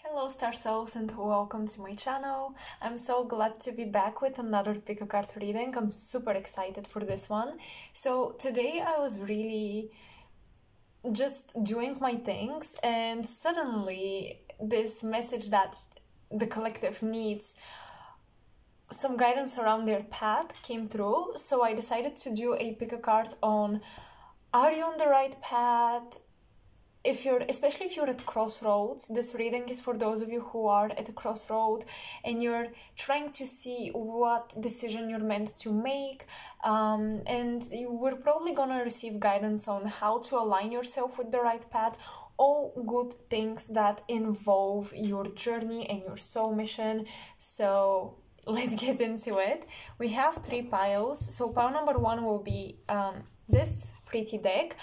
Hello star souls and welcome to my channel. I'm so glad to be back with another pick a card reading. I'm super excited for this one. So today I was really just doing my things and suddenly this message that the collective needs some guidance around their path came through. So I decided to do a pick a card on, are you on the right path? Especially if you're at crossroads. This reading is for those of you who are at a crossroad and you're trying to see what decision you're meant to make, and we're probably gonna receive guidance on how to align yourself with the right path. All good things that involve your journey and your soul mission. So let's get into it. We have 3 piles. So pile number 1 will be this pretty deck.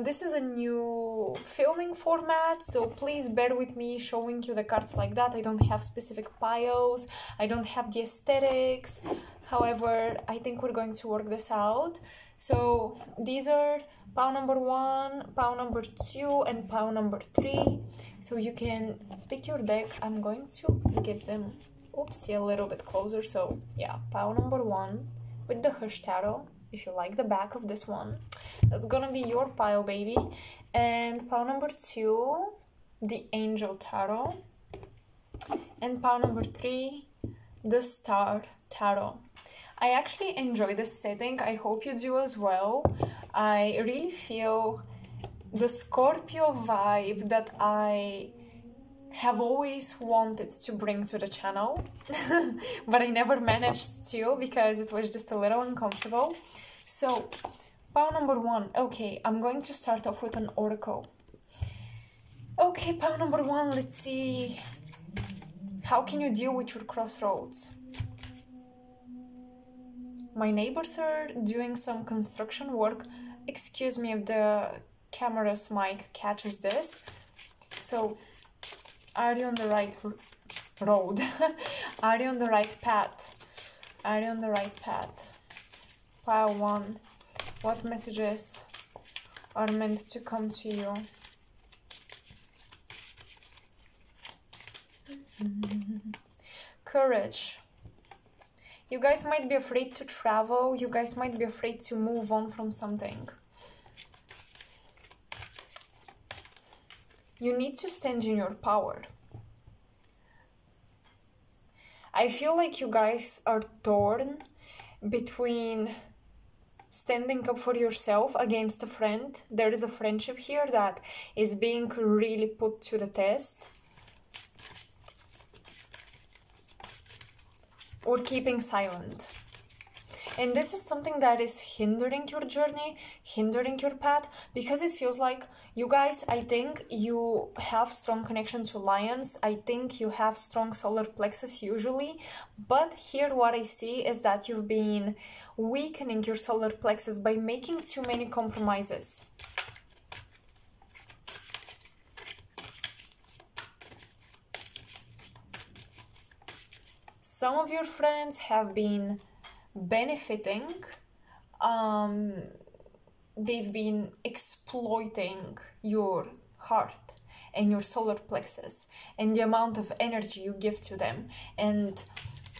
This is a new filming format, so please bear with me showing you the cards like that. I don't have specific piles, I don't have the aesthetics. However, I think we're going to work this out. So these are pile number 1, pile number 2, and pile number 3. So you can pick your deck. I'm going to get them, oopsie, a little bit closer. So yeah, pile number 1 with the Hush Tarot. If you like the back of this one, that's gonna be your pile, baby. And pile number 2, the Angel Tarot. And pile number 3, the Star Tarot. I actually enjoy this setting. I hope you do as well. I really feel the Scorpio vibe that I have always wanted to bring to the channel, but I never managed to because it was just a little uncomfortable. So pile number 1, okay, I'm going to start off with an oracle. Okay, pile number 1, let's see, how can you deal with your crossroads? My neighbors are doing some construction work. Excuse me if the camera's mic catches this. So are you on the right road? Are you on the right path? Are you on the right path? Pile 1, what messages are meant to come to you? Courage. You guys might be afraid to travel. You guys might be afraid to move on from something. You need to stand in your power. I feel like you guys are torn between standing up for yourself against a friend. There is a friendship here that is being really put to the test. Or keeping silent. And this is something that is hindering your journey, hindering your path, because it feels like you guys, I think you have strong connection to lions. I think you have strong solar plexus usually, but here what I see is that you've been weakening your solar plexus by making too many compromises. Some of your friends have been benefiting, they've been exploiting your heart and your solar plexus and the amount of energy you give to them and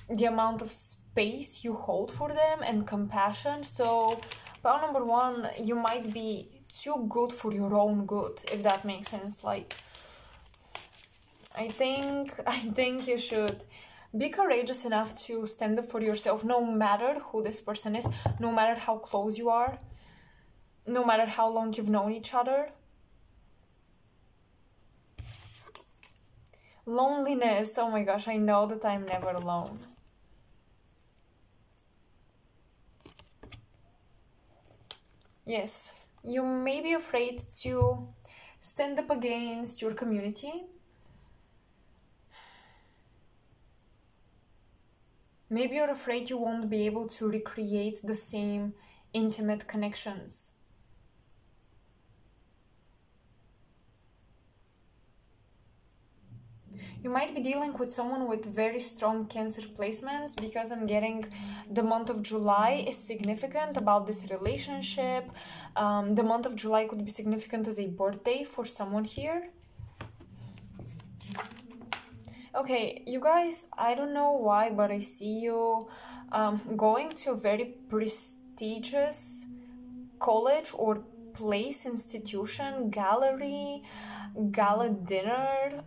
the amount of space you hold for them and compassion. So pile number 1, you might be too good for your own good, if that makes sense. Like, I think you should be courageous enough to stand up for yourself, no matter who this person is, no matter how close you are, no matter how long you've known each other. Loneliness, oh my gosh, I know that I'm never alone. Yes, you may be afraid to stand up against your community. Maybe you're afraid you won't be able to recreate the same intimate connections. You might be dealing with someone with very strong Cancer placements, because I'm getting the month of July is significant about this relationship. The month of July could be significant as a birthday for someone here. Okay, you guys, I don't know why, but I see you going to a very prestigious college or place, institution, gallery, gala dinner.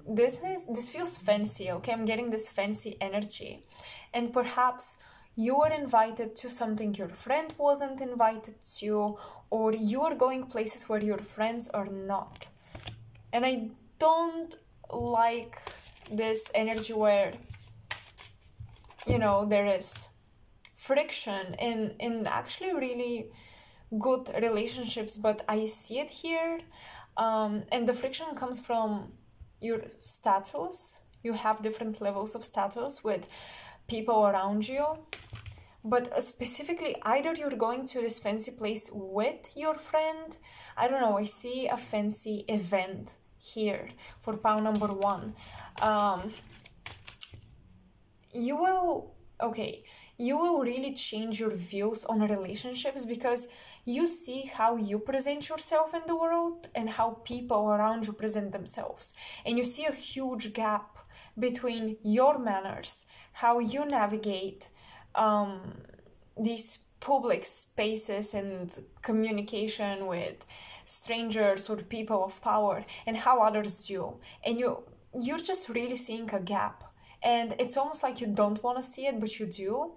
This feels fancy, okay? I'm getting this fancy energy. And perhaps you were invited to something your friend wasn't invited to, or you are going places where your friends are not. And I don't like this energy where, you know, there is friction in actually really good relationships, but I see it here. And the friction comes from your status. You have different levels of status with people around you. But specifically, either you're going to this fancy place with your friend. I don't know, I see a fancy event here for pile number 1. You will, okay, you will really change your views on relationships because you see how you present yourself in the world and how people around you present themselves. And you see a huge gap between your manners, how you navigate these public spaces and communication with strangers or people of power, and how others do. And you're just really seeing a gap. And it's almost like you don't want to see it, but you do.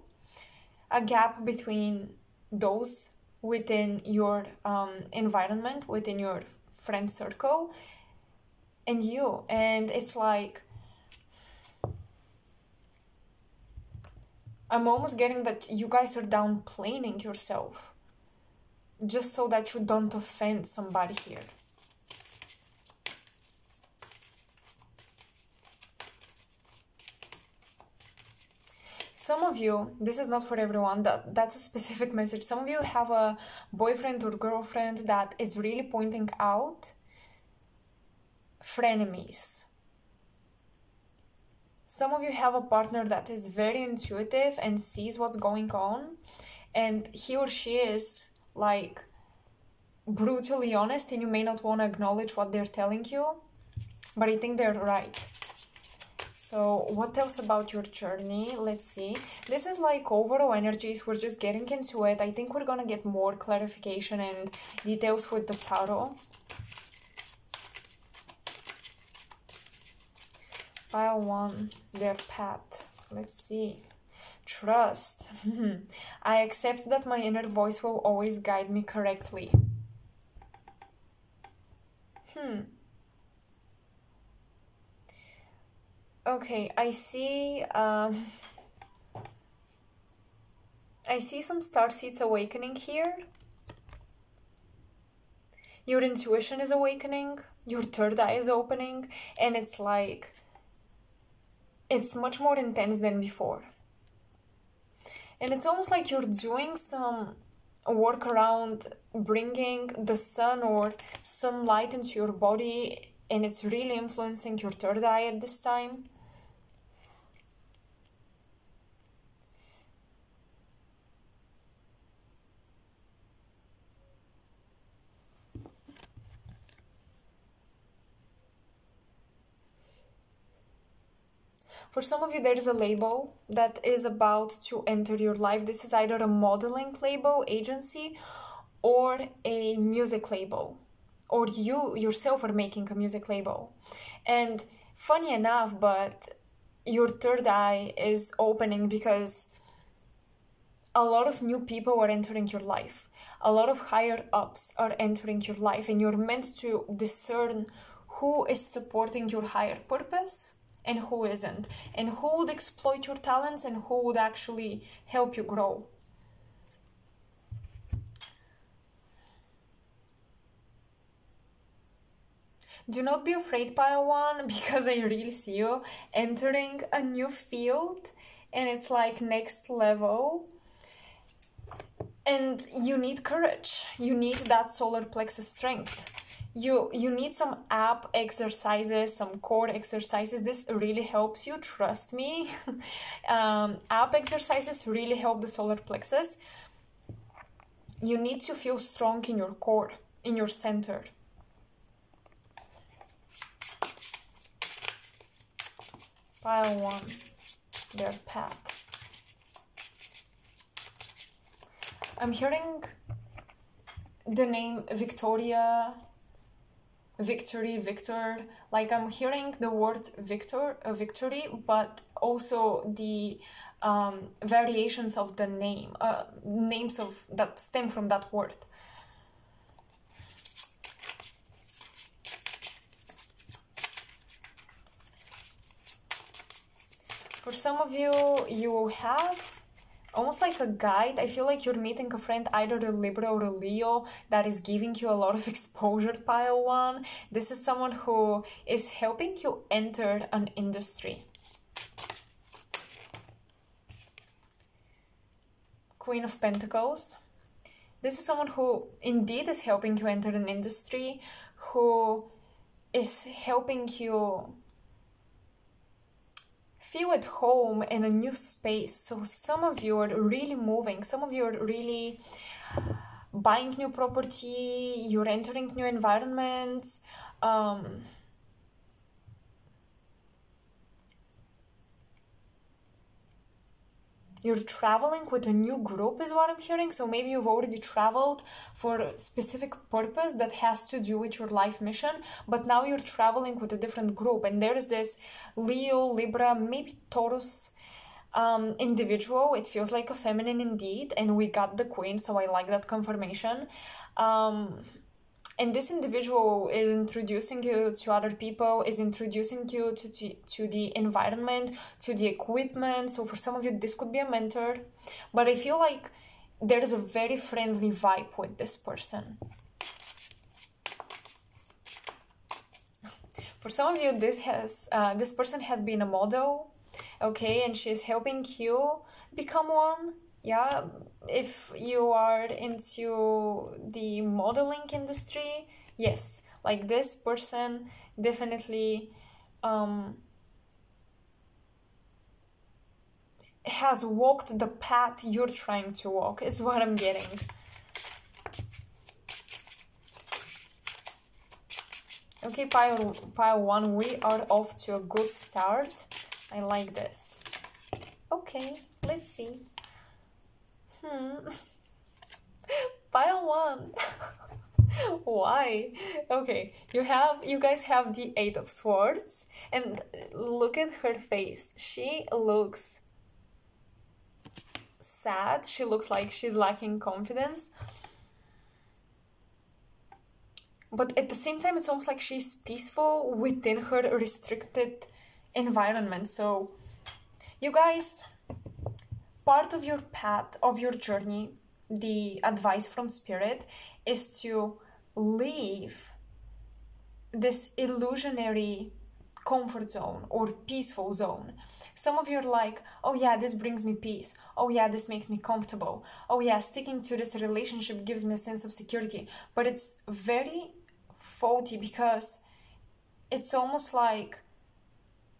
A gap between those within your environment, within your friend circle, and you. And it's like, I'm almost getting that you guys are downplaying yourself just so that you don't offend somebody here. Some of you, this is not for everyone, that's a specific message. Some of you have a boyfriend or girlfriend that is really pointing out frenemies. Some of you have a partner that is very intuitive and sees what's going on, and he or she is like brutally honest, and you may not want to acknowledge what they're telling you, but I think they're right. So what else about your journey? Let's see. This is like overall energies. We're just getting into it. I think we're gonna get more clarification and details with the tarot. Pile 1, their path. Let's see. Trust. I accept that my inner voice will always guide me correctly. Okay, I see some starseeds awakening here. Your intuition is awakening, your third eye is opening, and it's like, it's much more intense than before. And it's almost like you're doing some work around bringing the sun or sunlight into your body, and it's really influencing your third eye at this time. For some of you, there is a label that is about to enter your life. This is either a modeling label, agency, or a music label, or you yourself are making a music label. And funny enough, but your third eye is opening because a lot of new people are entering your life. A lot of higher ups are entering your life, and you're meant to discern who is supporting your higher purpose and who isn't, and who would exploit your talents and who would actually help you grow. Do not be afraid, pile 1, because I really see you entering a new field, and it's like next level. And you need courage. You need that solar plexus strength. You need some ab exercises, some core exercises. This really helps you, trust me. Ab exercises really help the solar plexus. You need to feel strong in your core, in your center. Pile 1, their path. I'm hearing the name Victoria, victory, victor. Like I'm hearing the word victory, but also the variations of the name, names of that stem from that word. For some of you, you have almost like a guide. I feel like you're meeting a friend, either a Libra or a Leo, that is giving you a lot of exposure, pile 1. This is someone who is helping you enter an industry. Queen of Pentacles. This is someone who indeed is helping you enter an industry, who is helping you feel at home in a new space. So some of you are really moving, some of you are really buying new property, you're entering new environments. You're traveling with a new group is what I'm hearing. So maybe you've already traveled for a specific purpose that has to do with your life mission, but now you're traveling with a different group. And there is this Leo, Libra, maybe Taurus individual. It feels like a feminine indeed. And we got the Queen, so I like that confirmation. And this individual is introducing you to other people, is introducing you to the environment, to the equipment. So for some of you, this could be a mentor. But I feel like there is a very friendly vibe with this person. For some of you, this person has been a model, okay? And she's helping you become one. Yeah, if you are into the modeling industry, yes, like this person definitely has walked the path you're trying to walk, is what I'm getting. Okay, pile 1, we are off to a good start. I like this. Okay, let's see. Pile 1. Why? Okay, you guys have the 8 of Swords, and look at her face. She looks sad. She looks like she's lacking confidence. But at the same time, it's almost like she's peaceful within her restricted environment. So, you guys, part of your path, of your journey, the advice from Spirit is to leave this illusionary comfort zone or peaceful zone. Some of you are like, oh yeah, this brings me peace. Oh yeah, this makes me comfortable. Oh yeah, sticking to this relationship gives me a sense of security. But it's very faulty, because it's almost like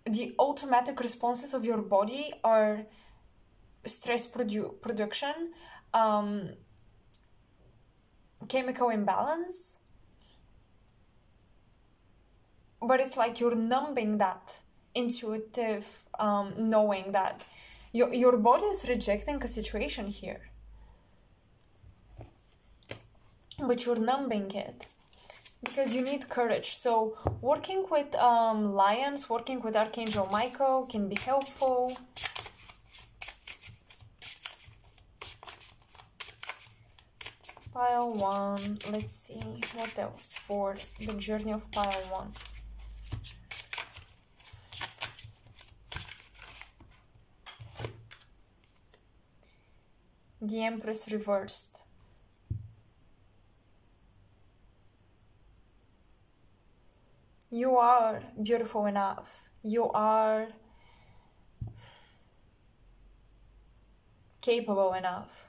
the automatic responses of your body are stress production, chemical imbalance, but it's like you're numbing that intuitive knowing that your body is rejecting a situation here, but you're numbing it because you need courage. So working with lions, working with Archangel Michael can be helpful. Pile 1, let's see what else for the journey of pile 1. The Empress reversed. You are beautiful enough. You are capable enough.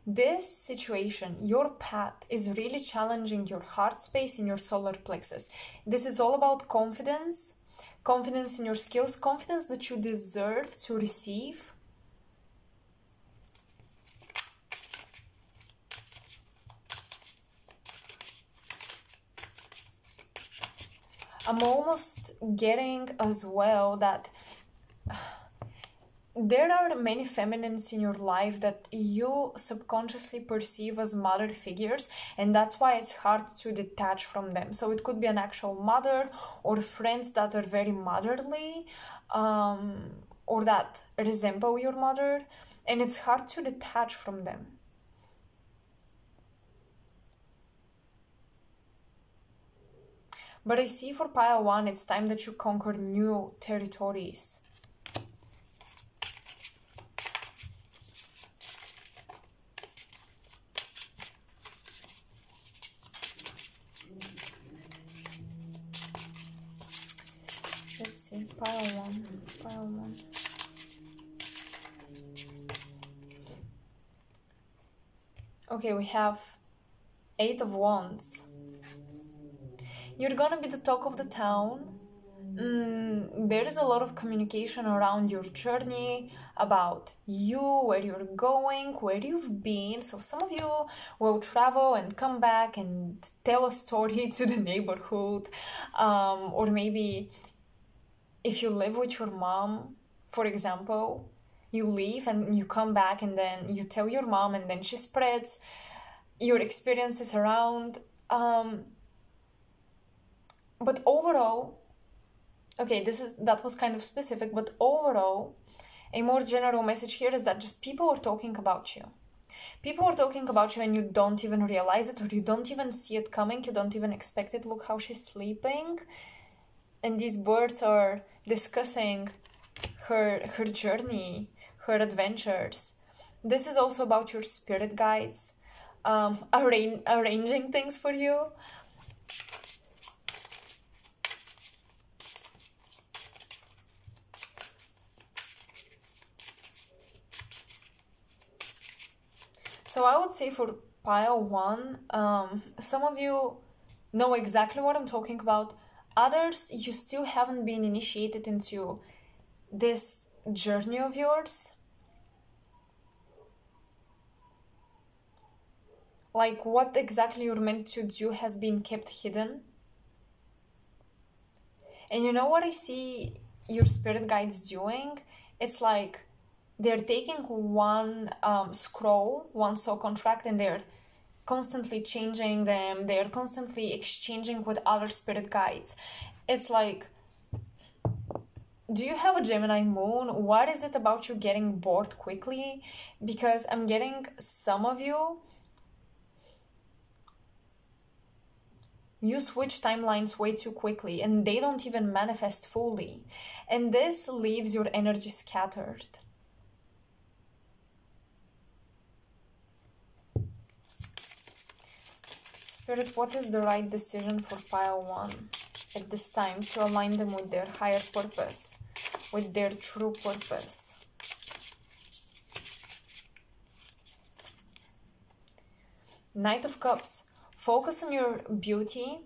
This situation, your path, is really challenging your heart space in your solar plexus. This is all about confidence, confidence in your skills, confidence that you deserve to receive. I'm almost getting as well that there are many feminines in your life that you subconsciously perceive as mother figures, and that's why it's hard to detach from them. So it could be an actual mother or friends that are very motherly, or that resemble your mother, and it's hard to detach from them. But I see for pile 1, it's time that you conquer new territories. Let's see, pile 1. Okay, we have 8 of Wands. You're gonna be the talk of the town. There is a lot of communication around your journey, about you, where you're going, where you've been. So some of you will travel and come back and tell a story to the neighborhood, or maybe if you live with your mom, for example, you leave and you come back and then you tell your mom and then she spreads your experiences around. But overall, okay, that was kind of specific, but overall, a more general message here is that just people are talking about you. People are talking about you and you don't even realize it, or you don't even see it coming, you don't even expect it. Look how she's sleeping. And these birds are discussing her journey, her adventures. This is also about your spirit guides, arranging things for you. So I would say for pile 1, some of you know exactly what I'm talking about. Others, you still haven't been initiated into this journey of yours. Like what exactly you're meant to do has been kept hidden. And you know what I see your spirit guides doing? It's like they're taking one scroll, one soul contract, and they're constantly changing them. They're constantly exchanging with other spirit guides. It's like, do you have a Gemini moon? What is it about you getting bored quickly? Because I'm getting some of you switch timelines way too quickly and they don't even manifest fully. And this leaves your energy scattered. Spirit, what is the right decision for pile 1 at this time to align them with their higher purpose, with their true purpose? Knight of Cups. Focus on your beauty.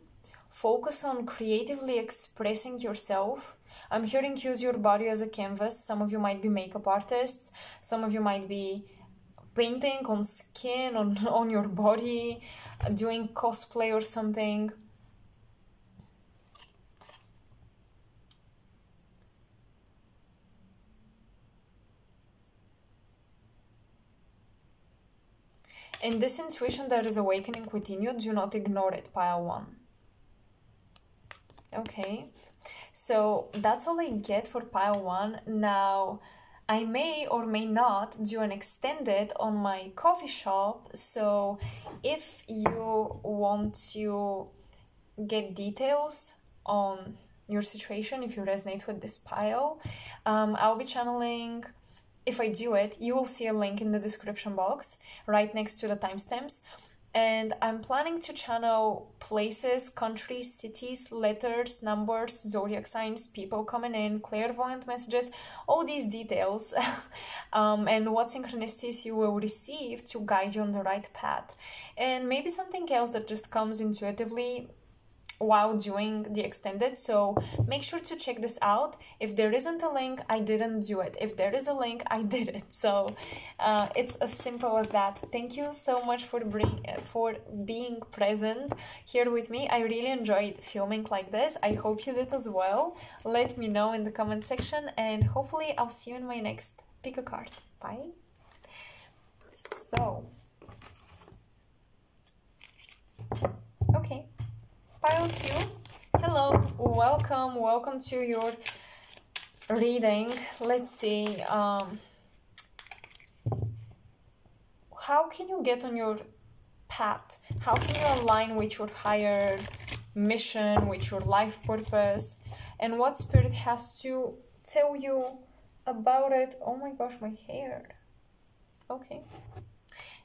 Focus on creatively expressing yourself. I'm hearing use your body as a canvas. Some of you might be makeup artists. Some of you might be painting on skin, on your body, doing cosplay or something. In this intuition that is awakening within you, do not ignore it, pile 1. Okay, so that's all I get for pile 1. Now, I may or may not do an extended on my coffee shop, so if you want to get details on your situation, if you resonate with this pile, I'll be channeling. If I do it, you will see a link in the description box right next to the timestamps. And I'm planning to channel places, countries, cities, letters, numbers, zodiac signs, people coming in, clairvoyant messages, all these details, and what synchronicities you will receive to guide you on the right path. And maybe something else that just comes intuitively. while doing the extended, so make sure to check this out. If there isn't a link, I didn't do it. If there is a link, I did it. So it's as simple as that. Thank you so much for being present here with me. I really enjoyed filming like this. I hope you did as well. Let me know in the comment section, and hopefully I'll see you in my next pick a card. Bye. So okay, pile 2, hello, welcome to your reading. Let's see, how can you get on your path? How can you align with your higher mission, with your life purpose, and what Spirit has to tell you about it? Oh my gosh, my hair. Okay.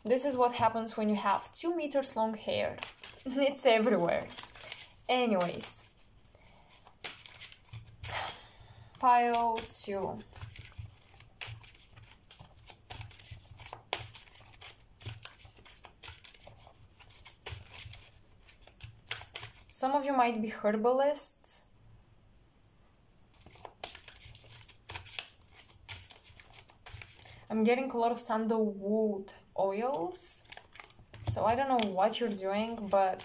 This is what happens when you have 2 meters long hair. It's everywhere. Anyways. Pile 2. Some of you might be herbalists. I'm getting a lot of sandalwood oils, so I don't know what you're doing, but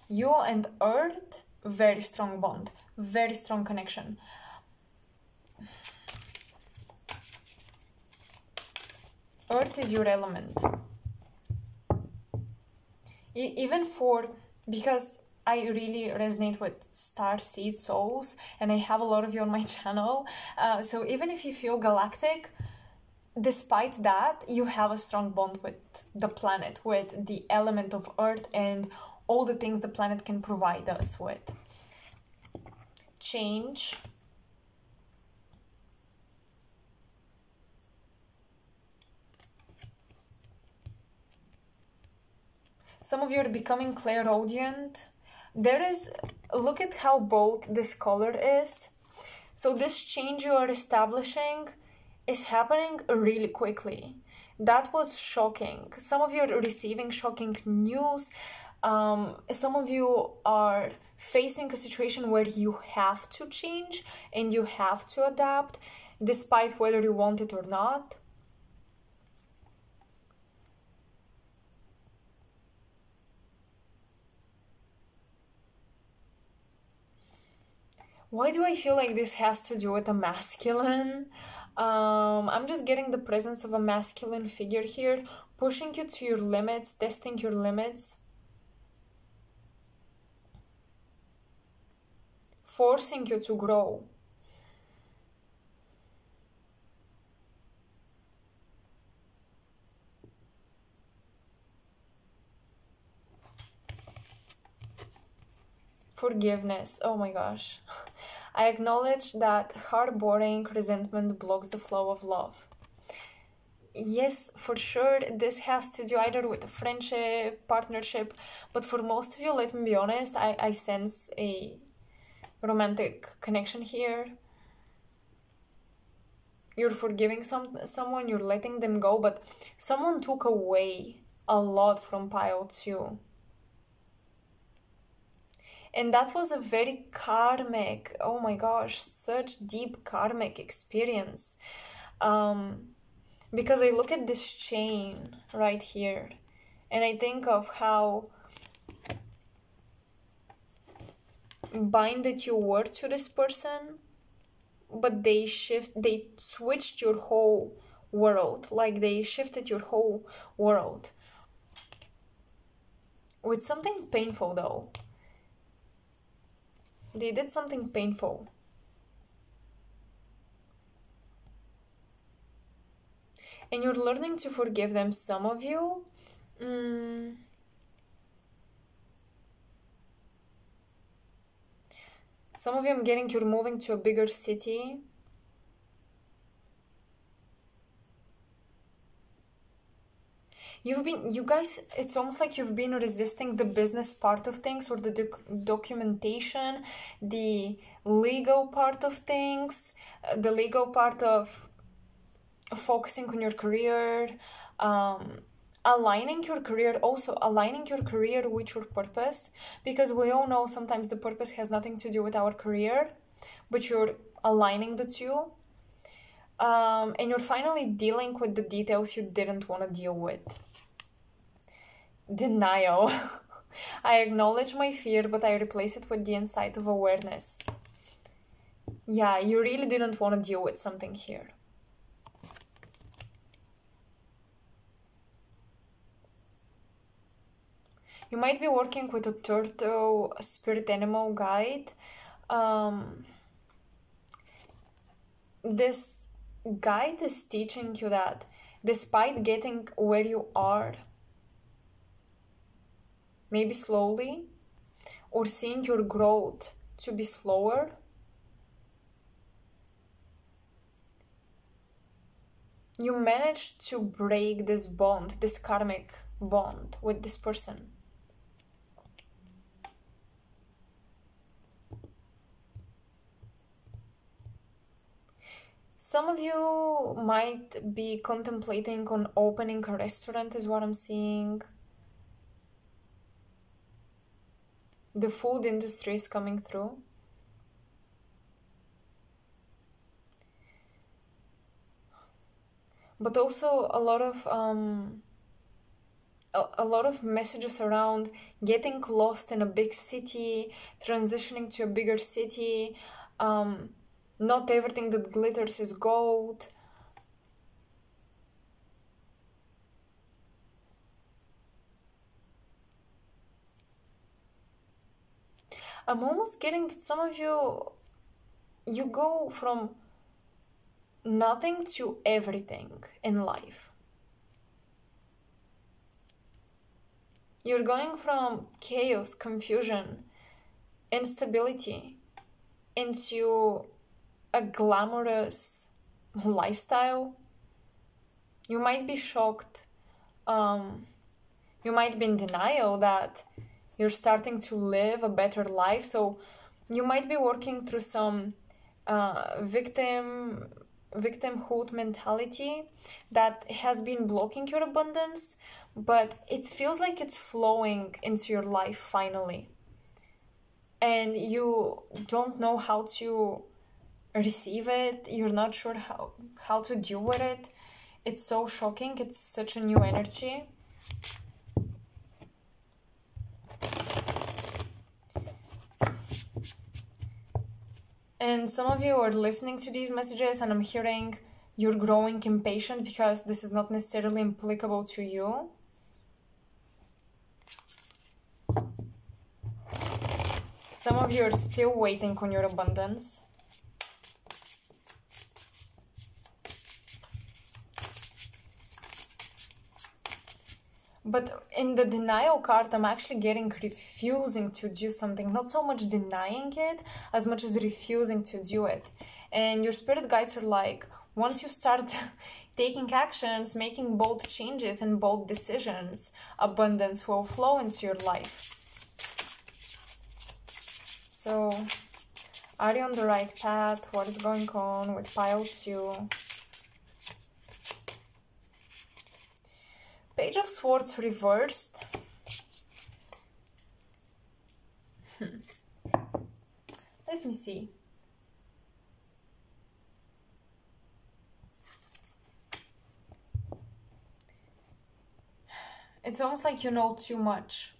you and earth, very strong bond, very strong connection. Earth is your element. Even because I really resonate with star seed souls, and I have a lot of you on my channel, so even if you feel galactic, despite that, you have a strong bond with the planet, with the element of earth and all the things the planet can provide us with. Change. Some of you are becoming clairaudient. Look at how bold this color is. So this change you are establishing is happening really quickly. That was shocking. Some of you are receiving shocking news. Some of you are facing a situation where you have to change and you have to adapt, despite whether you want it or not. Why do I feel like this has to do with a masculine? I'm just getting the presence of a masculine figure here, pushing you to your limits, testing your limits, forcing you to grow. Forgiveness. Oh my gosh. I acknowledge that harboring resentment blocks the flow of love. Yes, for sure, this has to do either with a friendship, partnership, but for most of you, let me be honest, I sense a romantic connection here. You're forgiving someone, you're letting them go, but someone took away a lot from pile 2. And that was a very karmic, oh my gosh, such deep karmic experience. Because I look at this chain right here, and I think of how binded you were to this person, but they switched your whole world, like they shifted your whole world. With something painful though. They did something painful. And you're learning to forgive them. Some of you, I'm getting you're moving to a bigger city. You guys, it's almost like you've been resisting the business part of things, or the documentation, the legal part of things, the legal part of focusing on your career, aligning your career, also aligning your career with your purpose, because we all know sometimes the purpose has nothing to do with our career, but you're aligning the two. And you're finally dealing with the details you didn't want to deal with. Denial. I acknowledge my fear, but I replace it with the insight of awareness. Yeah, you really didn't want to deal with something here. You might be working with a turtle, a spirit animal guide. This guide is teaching you that despite getting where you are, maybe slowly, or seeing your growth to be slower, you managed to break this bond, this karmic bond with this person. Some of you might be contemplating on opening a restaurant, is what I'm seeing. The food industry is coming through. But also a lot of messages around getting lost in a big city, transitioning to a bigger city. Not everything that glitters is gold. I'm almost getting that some of you go from nothing to everything in life. You're going from chaos, confusion, instability into a glamorous lifestyle. You might be shocked. You might be in denial that you're starting to live a better life. So you might be working through some victimhood mentality that has been blocking your abundance, but it feels like it's flowing into your life finally. And you don't know how to receive it. You're not sure how to deal with it. It's so shocking. It's such a new energy. And some of you are listening to these messages and I'm hearing you're growing impatient because this is not necessarily applicable to you. Some of you are still waiting on your abundance. But in the denial card, I'm actually getting refusing to do something. Not so much denying it, as much as refusing to do it. And your spirit guides are like, once you start taking actions, making bold changes and bold decisions, abundance will flow into your life. So, are you on the right path? What is going on with pile 2? Page of Swords reversed. Let me see. It's almost like you know too much.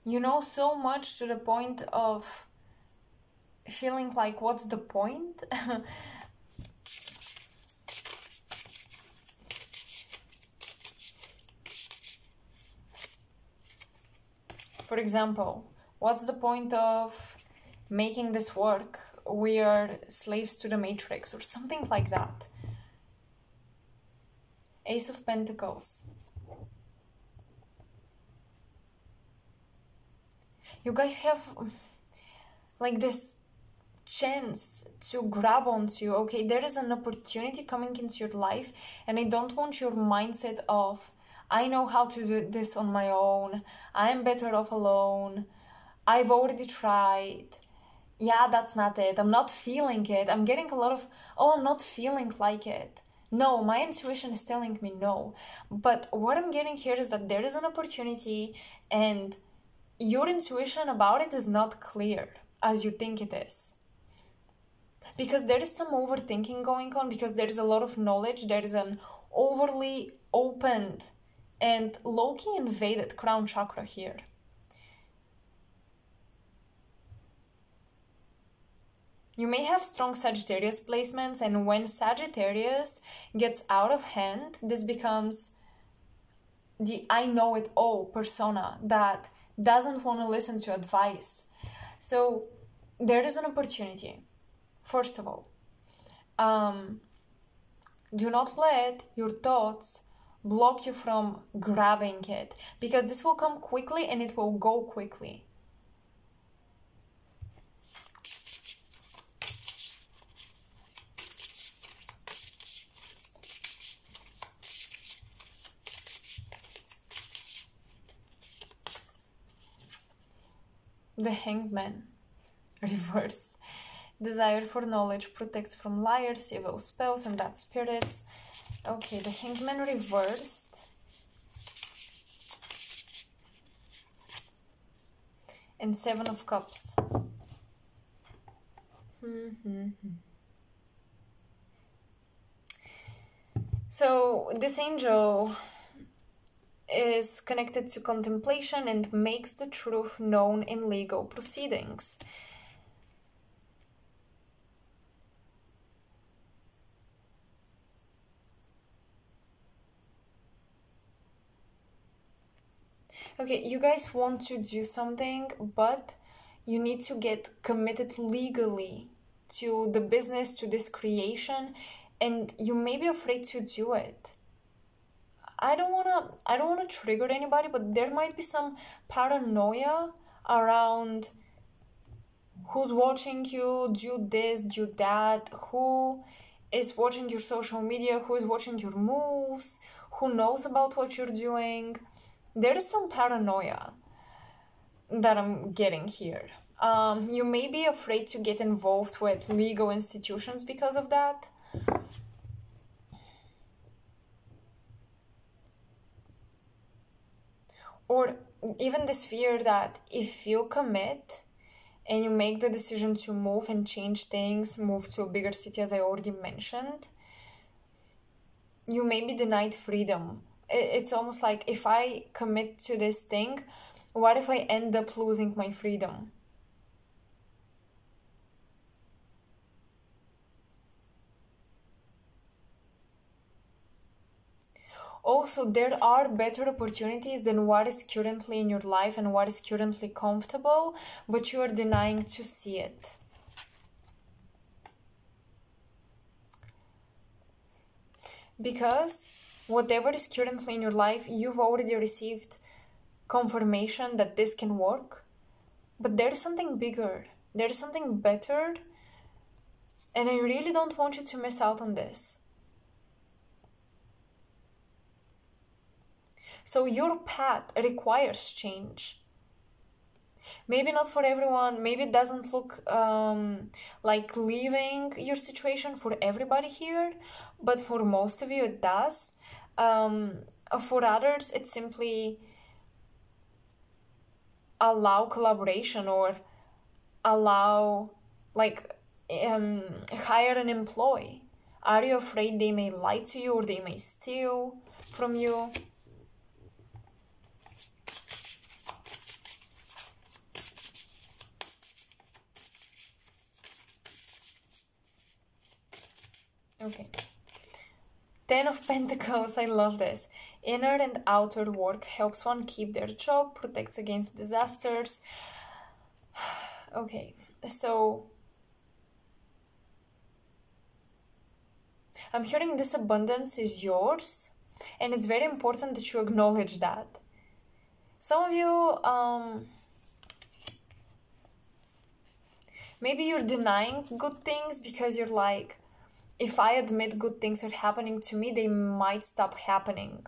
You know so much to the point of feeling like, what's the point? For example, what's the point of making this work? We are slaves to the matrix or something like that. Ace of Pentacles. You guys have like this chance to grab onto, okay, there is an opportunity coming into your life and I don't want your mindset of, I know how to do this on my own, I'm better off alone, I've already tried, yeah, that's not it, I'm not feeling it. I'm getting a lot of, oh, I'm not feeling like it. No, my intuition is telling me no. But what I'm getting here is that there is an opportunity and your intuition about it is not clear as you think it is. Because there is some overthinking going on, because there is a lot of knowledge, there is an overly opened and low-key invaded crown chakra here. You may have strong Sagittarius placements, and when Sagittarius gets out of hand, this becomes the I know it all persona that doesn't want to listen to advice. So there is an opportunity. First of all, do not let your thoughts block you from grabbing it, because this will come quickly and it will go quickly. The Hangman, reversed. Desire for knowledge protects from liars, evil spells, and bad spirits. Okay, the Hangman reversed. And Seven of Cups. So this angel is connected to contemplation and makes the truth known in legal proceedings. Okay, you guys want to do something, but you need to get committed legally to the business, to this creation, and you may be afraid to do it. I don't wanna trigger anybody, but there might be some paranoia around who's watching you, do this, do that, who is watching your social media, who is watching your moves, who knows about what you're doing. There is some paranoia that I'm getting here. You may be afraid to get involved with legal institutions because of that. Or even this fear that if you commit and you make the decision to move and change things, move to a bigger city, as I already mentioned, you may be denied freedom. It's almost like, if I commit to this thing, what if I end up losing my freedom? Also, there are better opportunities than what is currently in your life and what is currently comfortable, but you are denying to see it. Because whatever is currently in your life, you've already received confirmation that this can work, but there is something bigger, there is something better, and I really don't want you to miss out on this. So your path requires change. Maybe not for everyone, maybe it doesn't look like leaving your situation for everybody here, but for most of you it does. For others, it's simply allow collaboration, or allow, like, hire an employee. Are you afraid they may lie to you, or they may steal from you? Okay. Ten of Pentacles, I love this. Inner and outer work helps one keep their job, protects against disasters. Okay, so I'm hearing this abundance is yours, and it's very important that you acknowledge that. Some of you, maybe you're denying good things because you're like, if I admit good things are happening to me, they might stop happening.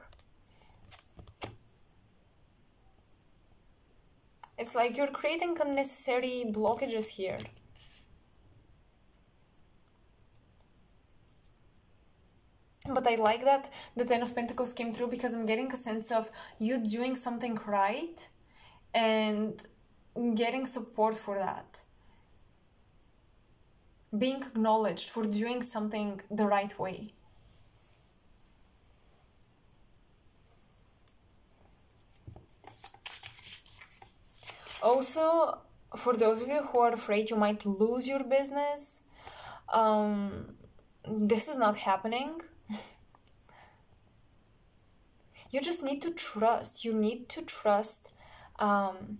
It's like you're creating unnecessary blockages here. But I like that the Ten of Pentacles came through, because I'm getting a sense of you doing something right and getting support for that. Being acknowledged for doing something the right way. Also, for those of you who are afraid you might lose your business, this is not happening. You just need to trust. You need to trust an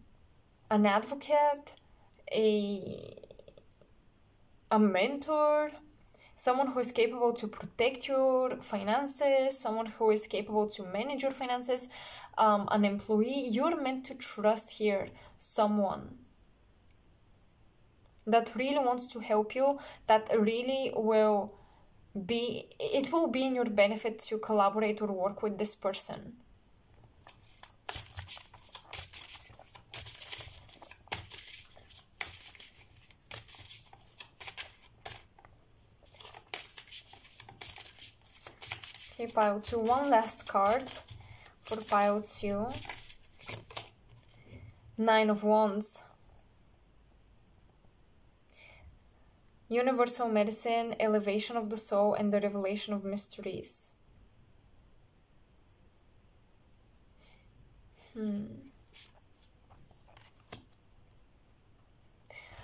advocate, a mentor, someone who is capable to protect your finances, someone who is capable to manage your finances, an employee. You're meant to trust here someone that really wants to help you, that really will be in your benefit to collaborate or work with this person. Okay, pile 2, one last card for pile 2. Nine of Wands. Universal medicine, elevation of the soul, and the revelation of mysteries.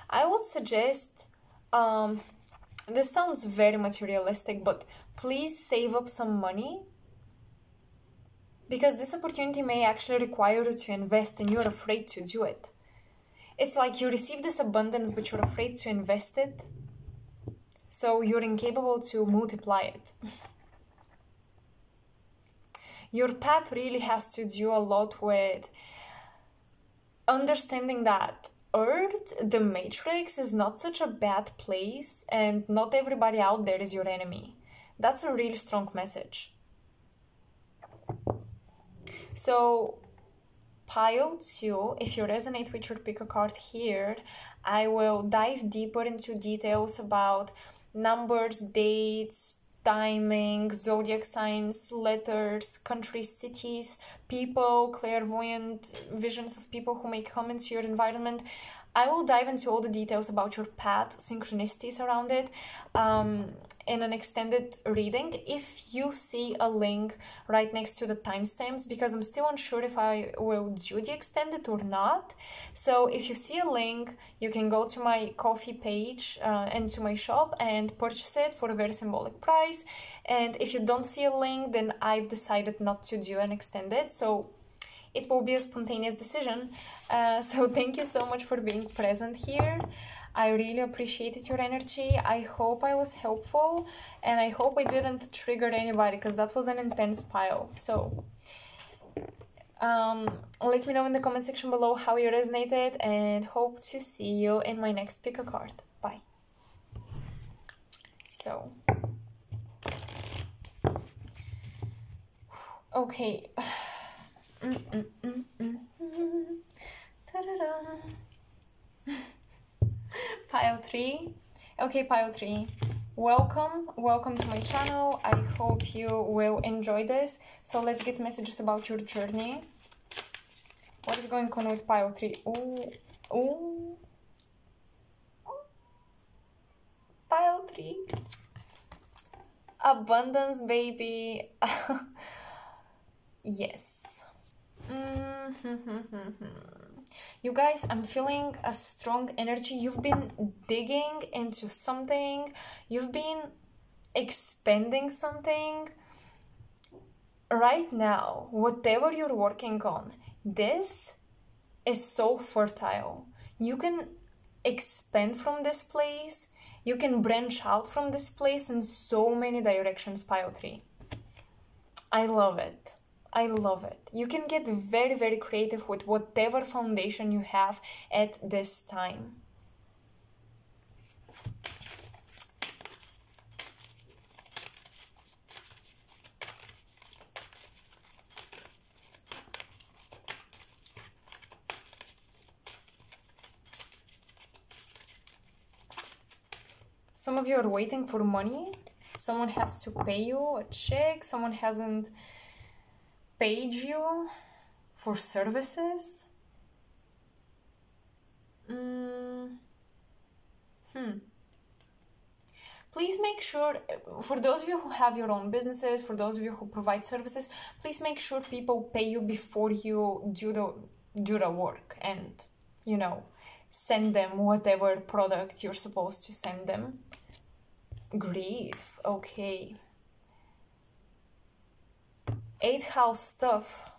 I would suggest, this sounds very materialistic, but please save up some money, because this opportunity may actually require you to invest and you're afraid to do it. It's like you receive this abundance, but you're afraid to invest it. So you're incapable to multiply it. Your path really has to do a lot with understanding that Earth, the Matrix, is not such a bad place, and not everybody out there is your enemy. That's a really strong message. So, pile 2, if you resonate with your pick a card here, I will dive deeper into details about numbers, dates, timing, zodiac signs, letters, countries, cities, people, clairvoyant visions of people who may come into your environment. I will dive into all the details about your path, synchronicities around it, in an extended reading. If you see a link right next to the timestamps, because I'm still unsure if I will do the extended or not. So if you see a link, you can go to my Ko-fi page and to my shop and purchase it for a very symbolic price. And if you don't see a link, then I've decided not to do an extended. So it will be a spontaneous decision. So thank you so much for being present here. I really appreciated your energy. I hope I was helpful, and I hope I didn't trigger anybody, because that was an intense pile. So let me know in the comment section below how you resonated, and hope to see you in my next pick a card. Bye. So, okay. Pile 3. Okay, pile 3. Welcome to my channel. I hope you will enjoy this. So let's get messages about your journey. What is going on with pile 3? Ooh. Pile 3. Abundance, baby. Yes. You guys, I'm feeling a strong energy. You've been digging into something. You've been expanding something. Right now, whatever you're working on, this is so fertile. You can expand from this place. You can branch out from this place in so many directions, pile 3. I love it. I love it. You can get very, very creative with whatever foundation you have at this time. Some of you are waiting for money. someone has to pay you a check, someone hasn't paid you for services. Please make sure, for those of you who have your own businesses, for those of you who provide services, please make sure people pay you before you do the work and, you know, send them whatever product you're supposed to send them. Grief, okay. 8th house stuff.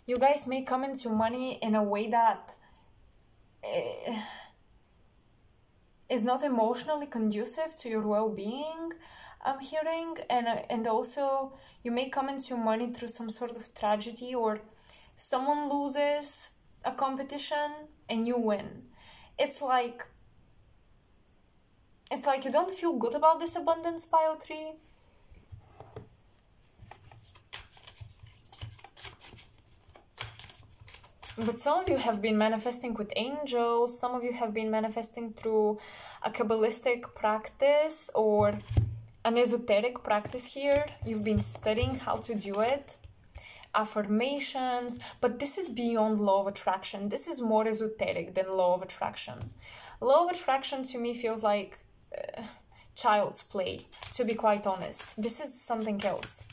You guys may come into money in a way that is not emotionally conducive to your well-being, I'm hearing, and also you may come into money through some sort of tragedy, or someone loses a competition and you win. It's like you don't feel good about this abundance, pile 3. But some of you have been manifesting with angels, some of you have been manifesting through a Kabbalistic practice or an esoteric practice here. You've been studying how to do it. Affirmations, but this is beyond law of attraction. This is more esoteric than law of attraction. Law of attraction to me feels like child's play, to be quite honest. This is something else.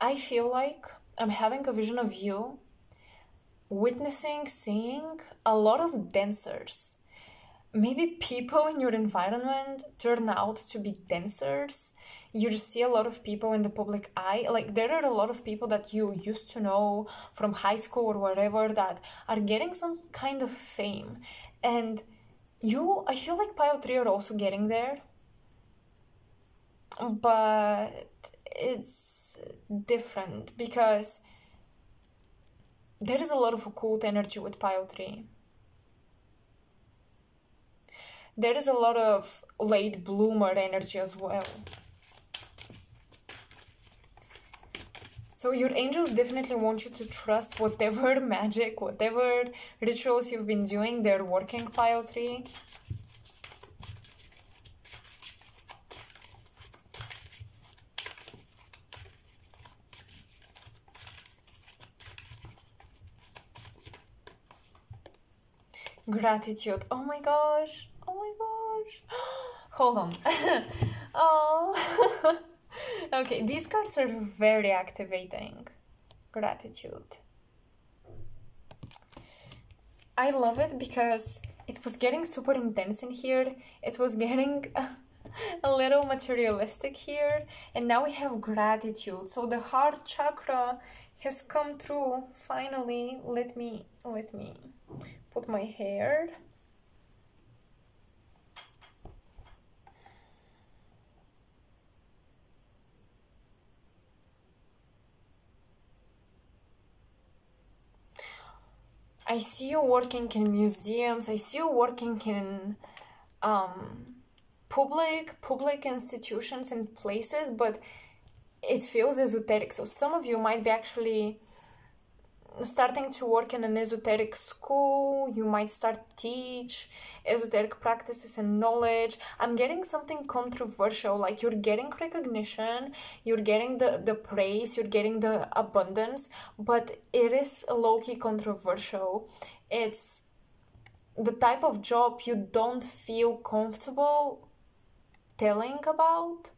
I feel like I'm having a vision of you witnessing, seeing a lot of dancers. Maybe people in your environment turn out to be dancers. You just see a lot of people in the public eye. Like, there are a lot of people that you used to know from high school or wherever that are getting some kind of fame. And you, I feel like pile 3 are also getting there. But it's different because there is a lot of occult energy with pile 3. There is a lot of late bloomer energy as well. So your angels definitely want you to trust whatever magic, whatever rituals you've been doing, they're working, pile 3. Gratitude. Oh my gosh. Oh my gosh. Hold on. Oh. Okay, these cards are very activating. Gratitude. I love it because it was getting super intense in here. It was getting a little materialistic here. And now we have gratitude. So the heart chakra has come through. Finally, let me put my hair. I see you working in museums. I see you working in public institutions and places, but it feels esoteric. So some of you might be actually starting to work in an esoteric school. You might start teach esoteric practices and knowledge. I'm getting something controversial, like you're getting recognition, you're getting the praise, you're getting the abundance, but it is low-key controversial. It's the type of job you don't feel comfortable telling about.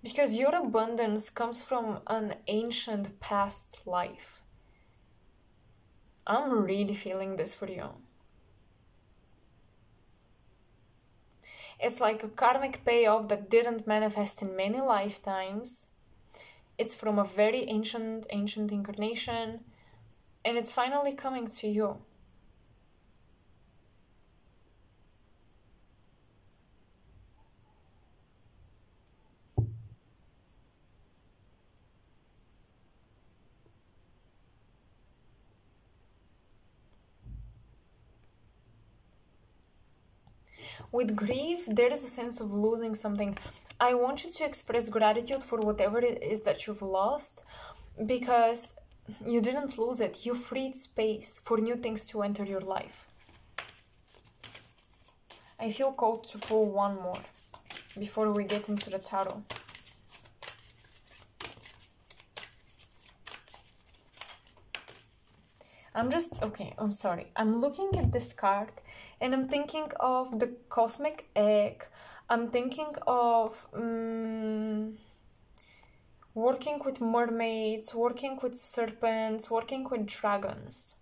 Because your abundance comes from an ancient past life. I'm really feeling this for you. It's like a karmic payoff that didn't manifest in many lifetimes. It's from a very ancient incarnation, and it's finally coming to you. With grief, there is a sense of losing something. I want you to express gratitude for whatever it is that you've lost, because you didn't lose it. You freed space for new things to enter your life. I feel called to pull one more before we get into the tarot. I'm sorry. I'm looking at this card and I'm thinking of the cosmic egg. I'm thinking of working with mermaids, working with serpents, working with dragons.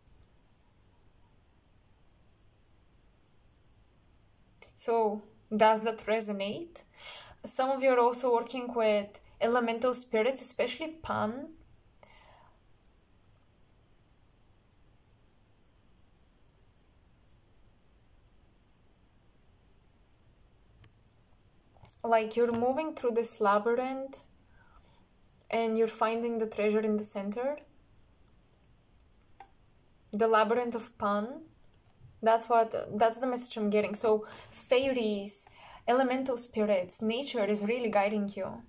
So, does that resonate? Some of you are also working with elemental spirits, especially Pan. Like you're moving through this labyrinth and you're finding the treasure in the center. The labyrinth of Pan. That's the message I'm getting. So fairies, elemental spirits, nature is really guiding you.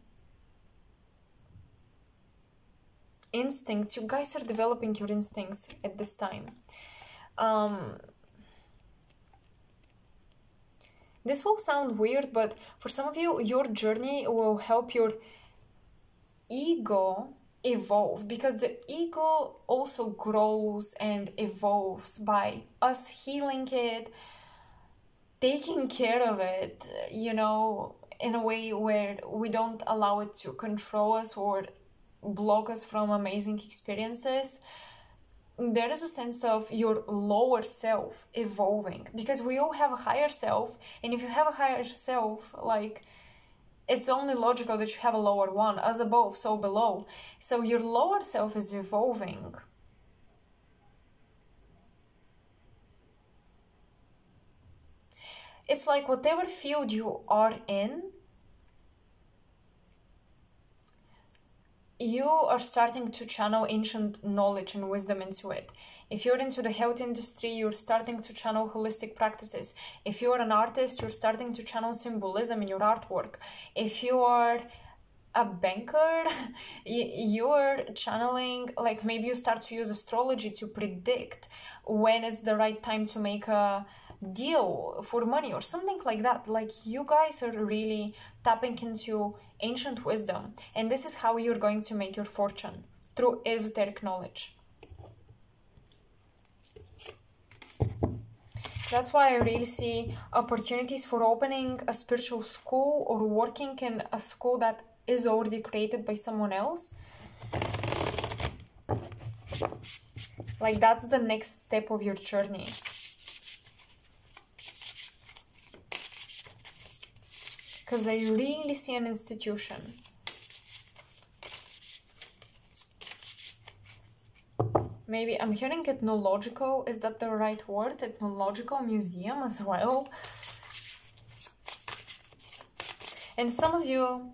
Instincts, you guys are developing your instincts at this time. This will sound weird, but for some of you, your journey will help your ego evolve, because the ego also grows and evolves by us healing it, taking care of it, you know, in a way where we don't allow it to control us or block us from amazing experiences. There is a sense of your lower self evolving, because we all have a higher self, and if you have a higher self, like, it's only logical that you have a lower one. As above, so below. So your lower self is evolving. It's like whatever field you are in, you are starting to channel ancient knowledge and wisdom into it. If you're into the health industry, you're starting to channel holistic practices. If you're an artist, you're starting to channel symbolism in your artwork. If you are a banker, you're channeling, like, maybe you start to use astrology to predict when it's the right time to make a deal for money or something like that. Like, you guys are really tapping into ancient wisdom, and this is how you're going to make your fortune, through esoteric knowledge. That's why I really see opportunities for opening a spiritual school or working in a school that is already created by someone else. Like, that's the next step of your journey. Because I really see an institution. Maybe I'm hearing ethnological. Is that the right word? Ethnological museum as well. And some of you,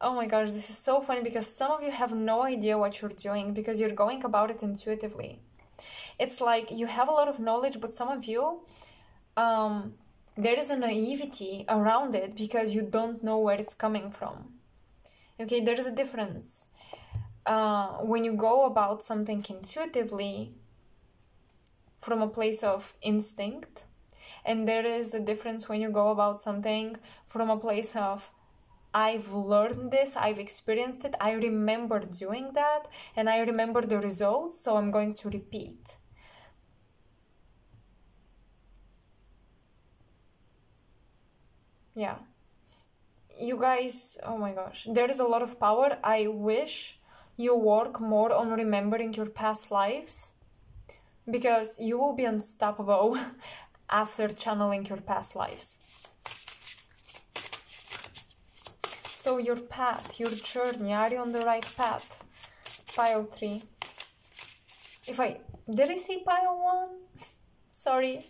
oh my gosh, this is so funny, because some of you have no idea what you're doing because you're going about it intuitively. It's like you have a lot of knowledge, but some of you, there is a naivety around it because you don't know where it's coming from. Okay, there is a difference. When you go about something intuitively from a place of instinct, and there is a difference when you go about something from a place of, I've learned this, I've experienced it, I remember doing that, and I remember the results, so I'm going to repeat. Yeah. You guys, oh my gosh, there is a lot of power. I wish you work more on remembering your past lives, because you will be unstoppable after channeling your past lives. So your path, your journey, are you on the right path? Pile 3. Did I say pile 1? Sorry.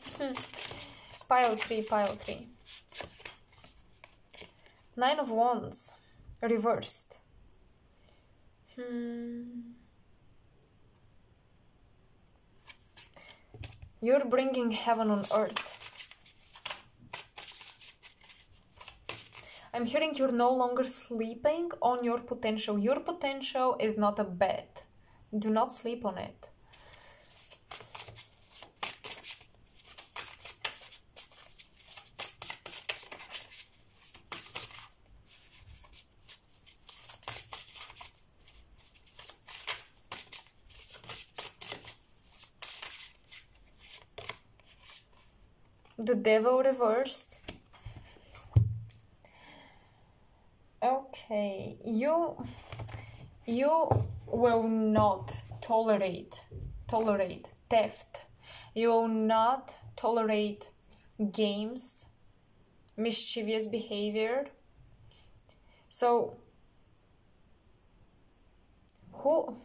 Pile 3, pile 3. 9 of Wands, reversed. You're bringing heaven on earth. I'm hearing you're no longer sleeping on your potential. Your potential is not a bed. Do not sleep on it. The devil reversed. Okay, you will not tolerate theft. You will not tolerate games, mischievous behavior. So who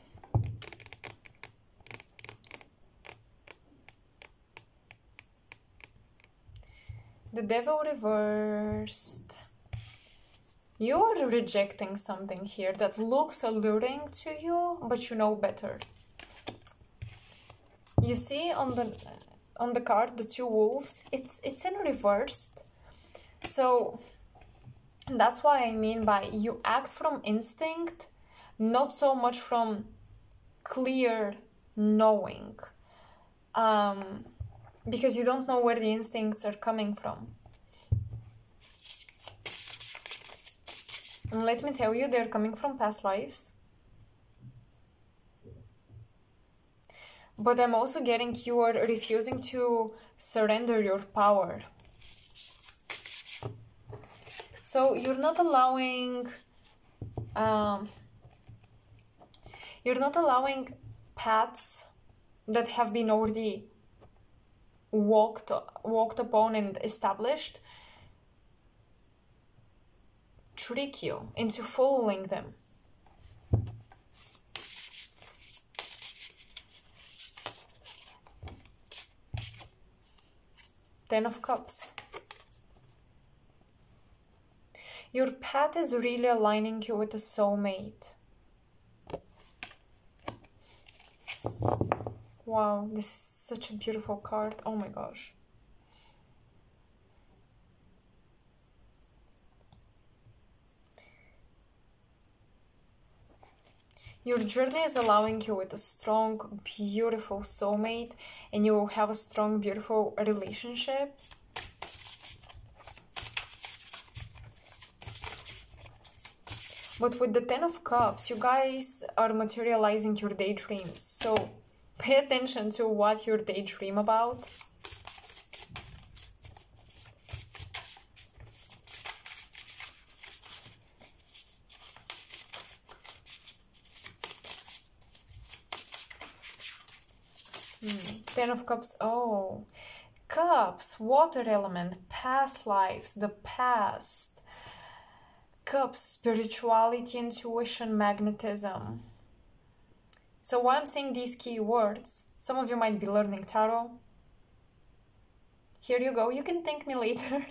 the devil reversed. You are rejecting something here that looks alluring to you, but you know better. You see on the card the two wolves, it's in reversed. So that's why I mean by you act from instinct, not so much from clear knowing. Because you don't know where the instincts are coming from. And let me tell you, they're coming from past lives. But I'm also getting you are refusing to surrender your power. So you're not allowing paths that have been already walked upon and established trick you into following them. Ten of Cups. Your path is really aligning you with a soulmate. Wow, this is such a beautiful card. Oh my gosh. Your journey is allowing you with a strong, beautiful soulmate, and you will have a strong, beautiful relationship. But with the Ten of Cups, you guys are materializing your daydreams. So pay attention to what you daydream about. Ten of Cups. Oh, Cups, water element, past lives, the past. Cups, spirituality, intuition, magnetism. So why I'm saying these key words, some of you might be learning tarot. Here you go, you can thank me later.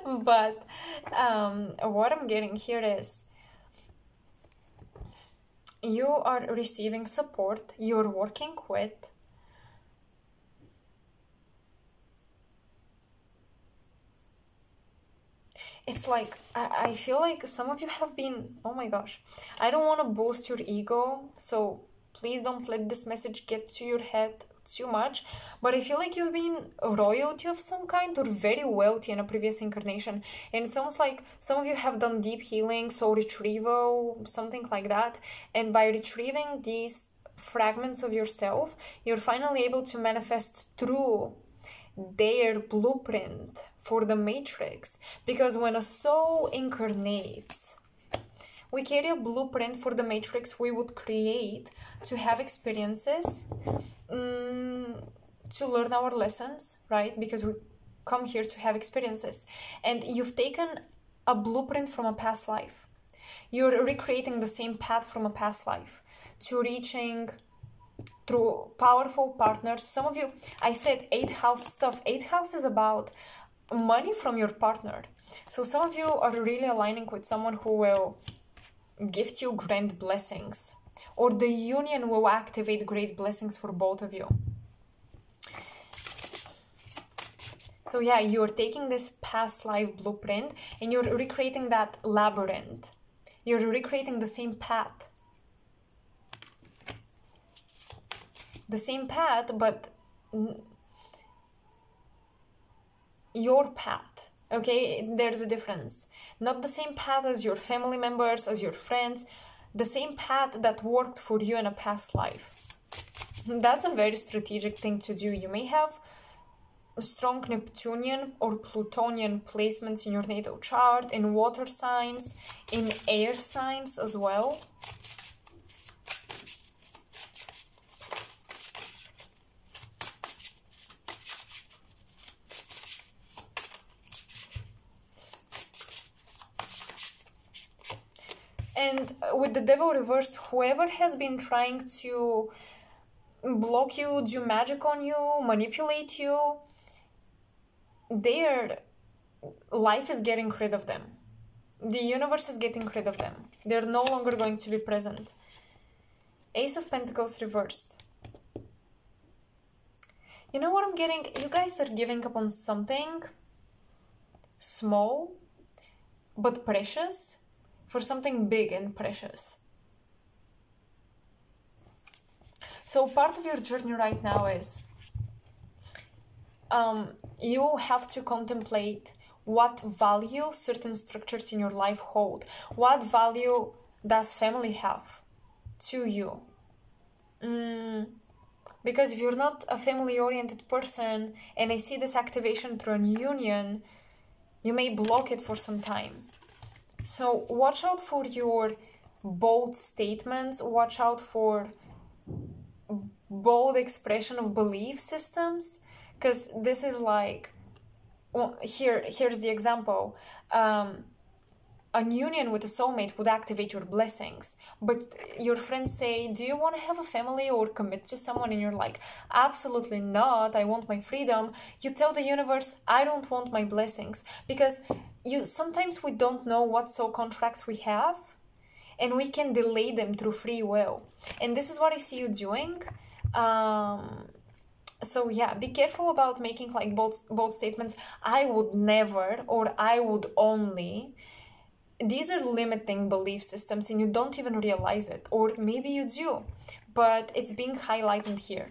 But what I'm getting here is you are receiving support, you're working with. It's like, I feel like some of you have been, oh my gosh, I don't want to boost your ego, so please don't let this message get to your head too much, but I feel like you've been royalty of some kind or very wealthy in a previous incarnation, and it sounds like some of you have done deep healing, soul retrieval, something like that, and by retrieving these fragments of yourself, you're finally able to manifest through their blueprint for the matrix. Because when a soul incarnates, we carry a blueprint for the matrix we would create to have experiences, to learn our lessons, right? Because we come here to have experiences, and you've taken a blueprint from a past life. You're recreating the same path from a past life to reaching through powerful partners. Some of you, I said 8th house stuff. 8th house is about money from your partner. So some of you are really aligning with someone who will gift you grand blessings, or the union will activate great blessings for both of you. So yeah, you're taking this past life blueprint and you're recreating that labyrinth. You're recreating the same path. The same path, but your path. Okay, there's a difference. Not the same path as your family members, as your friends. The same path that worked for you in a past life. That's a very strategic thing to do. You may have strong Neptunian or Plutonian placements in your natal chart, in water signs, in air signs as well. And with the devil reversed, whoever has been trying to block you, do magic on you, manipulate you, their life is getting rid of them. The universe is getting rid of them. They're no longer going to be present. Ace of Pentacles reversed. You know what I'm getting? You guys are giving up on something small but precious for something big and precious. So part of your journey right now is you have to contemplate what value certain structures in your life hold. What value does family have to you? Because if you're not a family-oriented person, and I see this activation through a union, you may block it for some time. So watch out for your bold statements. Watch out for bold expression of belief systems, because this is like, well, here's the example. A union with a soulmate would activate your blessings, but your friends say, do you want to have a family or commit to someone? And you're like, absolutely not, I want my freedom. You tell the universe, I don't want my blessings, because sometimes we don't know what soul contracts we have, and we can delay them through free will. And this is what I see you doing. So yeah, be careful about making like bold statements. I would never, or I would only. These are limiting belief systems and you don't even realize it. Or maybe you do, but it's being highlighted here.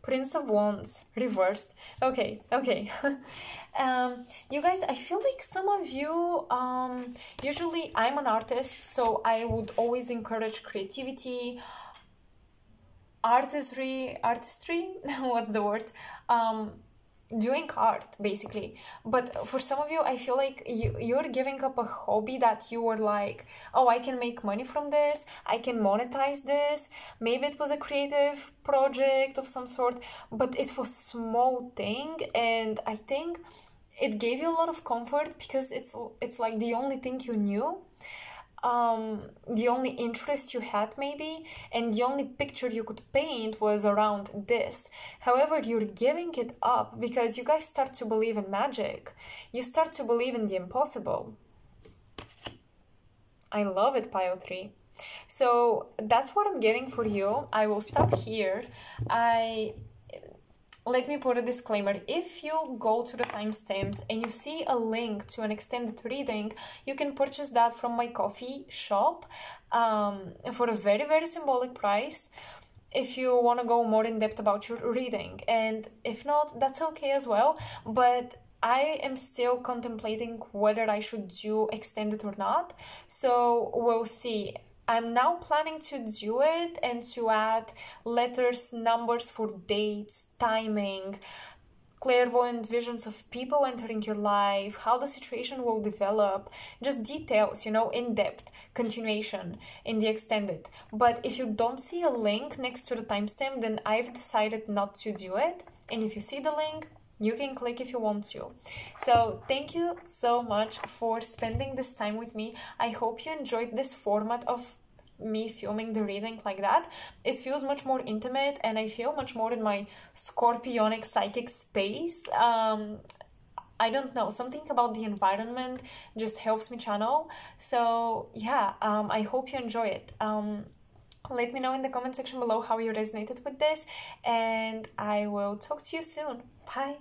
Prince of Wands, reversed. Okay. You guys, I feel like some of you, usually I'm an artist, so I would always encourage creativity, artistry, what's the word? Doing art, basically. But for some of you, I feel like you're giving up a hobby that you were like, oh, I can make money from this, I can monetize this. Maybe it was a creative project of some sort, but it was a small thing, and I think it gave you a lot of comfort because it's like the only thing you knew, the only interest you had maybe, and the only picture you could paint was around this. However, you're giving it up because you guys start to believe in magic. You start to believe in the impossible. I love it, Pile 3. So that's what I'm getting for you. I will stop here. Let me put a disclaimer. If you go to the timestamps and you see a link to an extended reading, you can purchase that from my coffee shop for a very, very symbolic price if you want to go more in depth about your reading. And if not, that's okay as well. But I am still contemplating whether I should do extended or not. So we'll see. I'm now planning to do it and to add letters, numbers for dates, timing, clairvoyant visions of people entering your life, how the situation will develop, just details, in depth, continuation in the extended. But if you don't see a link next to the timestamp, then I've decided not to do it. And if you see the link, you can click if you want to. So thank you so much for spending this time with me. I hope you enjoyed this format of me filming the reading like that. It feels much more intimate and I feel much more in my scorpionic psychic space. I don't know, something about the environment just helps me channel. So yeah, I hope you enjoy it. Let me know in the comment section below how you resonated with this, and I will talk to you soon. Bye.